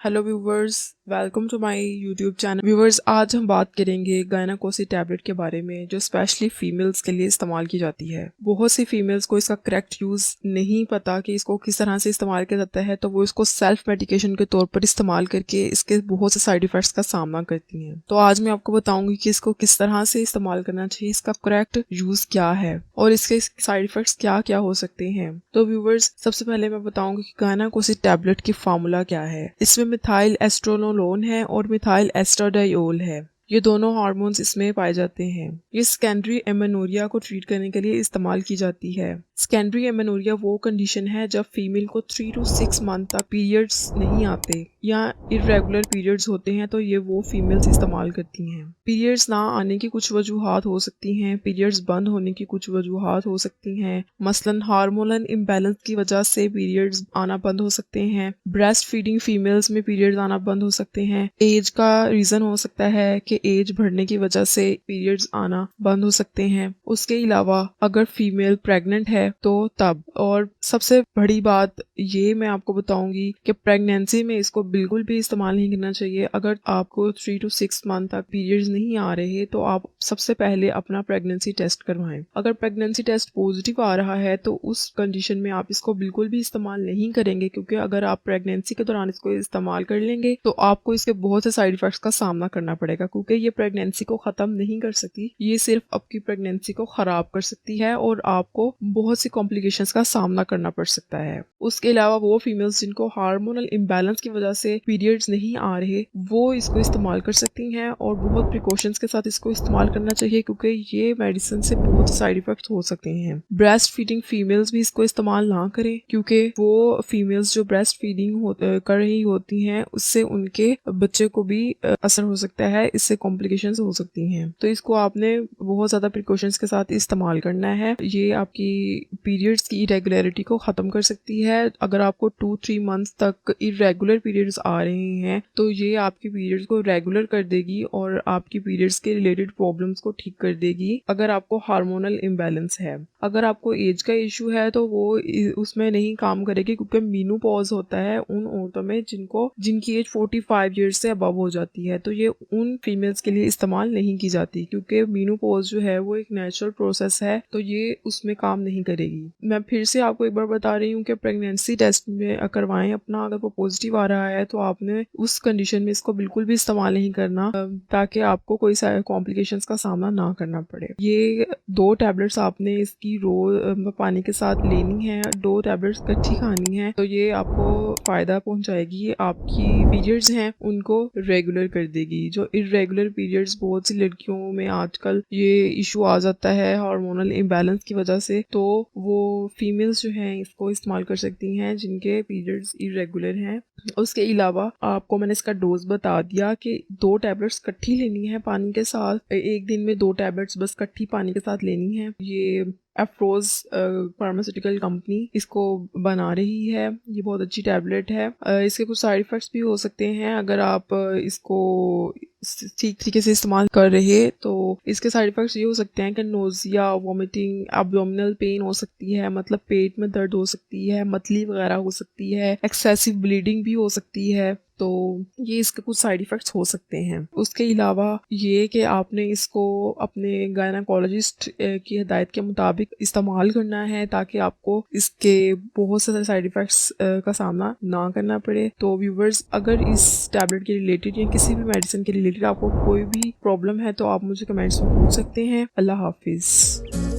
Hello viewers, welcome to my YouTube channel. Viewers, आज हम बात करेंगे गायनाकोसी टैबलेट के बारे में जो स्पेशली फीमेल्स के लिए इस्तेमाल की जाती है। बहुत सी फीमेल्स को इसका करेक्ट यूज़ नहीं पता कि इसको किस तरह से इस्तेमाल किया जाता है, तो वो इसको सेल्फ मेडिकेशन के तौर पर इस्तेमाल करके इसके बहुत से साइड इफ़ेक्ट्स का सामना करती हैं। तो आज मैं आपको बताऊंगी कि इसको किस तरह से इस्तेमाल करना चाहिए, इसका करेक्ट यूज़ क्या है और इसके साइड इफ़ेक्ट्स क्या क्या हो सकते हैं। तो व्यूवर्स, सबसे पहले मैं बताऊंगी कि गायनाकोसी टैबलेट की फार्मूला क्या है। इसमें मिथाइल एस्ट्रोनोलोन है और मिथाइल एस्ट्राडायोल है। ये दोनों हार्मोन्स इसमें पाए जाते हैं। ये सेकेंडरी एमेनोरिया को ट्रीट करने के लिए इस्तेमाल की जाती है। सेकेंडरी एमेनोरिया वो कंडीशन है जब फीमेल को 3 to 6 मंथ तक पीरियड्स नहीं आते या इरेगुलर पीरियड्स होते हैं, तो ये वो फीमेल्स इस्तेमाल करती हैं। पीरियड्स ना आने की कुछ वजूहात हो सकती हैं, पीरियड्स बंद होने की कुछ वजूहात हो सकती हैं। मसलन हार्मोनल इम्बैलेंस की वजह से पीरियड्स आना बंद हो सकते हैं। ब्रेस्ट फीडिंग फीमेल्स में पीरियड्स आना बंद हो सकते हैं। एज का रीज़न हो सकता है कि एज बढ़ने की वजह से पीरियड्स आना बंद हो सकते हैं। उसके अलावा अगर फीमेल प्रेग्नेंट है तो तब। और सबसे बड़ी बात ये मैं आपको बताऊंगी कि प्रेगनेंसी में इसको बिल्कुल भी इस्तेमाल नहीं करना चाहिए। अगर आपको 3 to 6 मंथ तक पीरियड्स नहीं आ रहे तो आप सबसे पहले अपना प्रेगनेंसी टेस्ट करवाएं। अगर प्रेगनेंसी टेस्ट पॉजिटिव आ रहा है तो उस कंडीशन में आप इसको बिल्कुल भी इस्तेमाल नहीं करेंगे, क्योंकि अगर आप प्रेगनेंसी के दौरान इसको इस्तेमाल कर लेंगे तो आपको इसके बहुत से साइड इफेक्ट्स का सामना करना पड़ेगा, क्योंकि ये प्रेगनेंसी को ख़त्म नहीं कर सकती, ये सिर्फ आपकी प्रेगनेंसी को ख़राब कर सकती है और आपको बहुत सी कॉम्प्लिकेशंस का सामना करना पड़ सकता है। उसके अलावा वो फीमेल्स जिनको हार्मोनल इम्बैलेंस की वजह से पीरियड्स नहीं आ रहे, वो इसको इस्तेमाल कर सकती हैं और बहुत प्रिकॉशंस के साथ इसको इस्तेमाल करना चाहिए, क्योंकि ये मेडिसिन से बहुत साइड इफेक्ट्स हो सकते हैं। ब्रेस्ट फीडिंग फीमेल्स भी इसको इस्तेमाल ना करें, क्योंकि वो फीमेल्स जो ब्रेस्ट फीडिंग कर रही होती हैं उससे उनके बच्चे को भी असर हो सकता है, इससे कॉम्प्लिकेशंस हो सकती हैं। तो इसको आपने बहुत ज़्यादा प्रिकॉशंस के साथ इस्तेमाल करना है। ये आपकी पीरियड्स की इरेगुलरिटी को ख़त्म कर सकती है। अगर आपको 2-3 मंथ्स तक इरेगुलर पीरियड्स आ रहे हैं तो ये आपकी पीरियड्स को रेगुलर कर देगी और आपकी पीरियड्स के रिलेटेड प्रॉब्लम्स को ठीक कर देगी। अगर आपको हार्मोनल इम्बैलेंस है, अगर आपको एज का इशू है तो वो उसमें नहीं काम करेगी, क्योंकि मीनोपॉज होता है उन औरतों में जिनकी एज 45 ईयर्स से अबव हो जाती है, तो ये उन फीमेल्स के लिए इस्तेमाल नहीं की जाती, क्योंकि मीनोपॉज जो है वो एक नेचुरल प्रोसेस है, तो ये उसमें काम नहीं करेगी। मैं फिर से आपको एक बार बता रही हूँ कि प्रेगनेंसी टेस्ट में करवाएं अपना। अगर वो पॉजिटिव आ रहा है तो आपने उस कंडीशन में इसको बिल्कुल भी इस्तेमाल नहीं करना, ताकि आपको कोई कॉम्प्लिकेशंस का सामना ना करना पड़े। ये 2 टैबलेट्स आपने इसकी रोज पानी के साथ लेनी है, 2 टैबलेट्स इकट्ठी खानी है, तो ये आपको फायदा पहुंचाएगी। आपकी पीरियड्स हैं उनको रेगुलर कर देगी। जो इरेगुलर पीरियड्स बहुत सी लड़कियों में आजकल ये इशू आ जाता है हार्मोनल इम्बैलेंस की वजह से, तो वो फीमेल्स जो हैं इसको इस्तेमाल कर सकती हैं जिनके पीरियड्स इरेगुलर हैं। उसके अलावा आपको मैंने इसका डोज बता दिया कि 2 टैबलेट्स इकट्ठी लेनी है पानी के साथ। एक दिन में 2 टैबलेट्स बस इकट्ठी पानी के साथ लेनी है। ये एफ्रोज फार्मास्यूटिकल कंपनी इसको बना रही है। ये बहुत अच्छी टैबलेट है। इसके कुछ साइड इफ़ेक्ट्स भी हो सकते हैं अगर आप इसको ठीक तरीके से इस्तेमाल कर रहे, तो इसके साइड इफ़ेक्ट्स ये हो सकते हैं कि नोज़िया, वॉमिटिंग, एब्डोमिनल पेन हो सकती है, मतलब पेट में दर्द हो सकती है, मतली वगैरह हो सकती है, एक्सेसिव ब्लीडिंग भी हो सकती है। तो ये इसके कुछ साइड इफ़ेक्ट्स हो सकते हैं। उसके अलावा ये कि आपने इसको अपने गायनाकोलॉजिस्ट की हिदायत के मुताबिक इस्तेमाल करना है, ताकि आपको इसके बहुत सारे साइड इफ़ेक्ट्स का सामना ना करना पड़े। तो व्यूवर्स, अगर इस टैबलेट के रिलेटेड या किसी भी मेडिसिन के रिलेटेड आपको कोई भी प्रॉब्लम है तो आप मुझे कमेंट्स में पूछ सकते हैं। अल्लाह हाफिज़।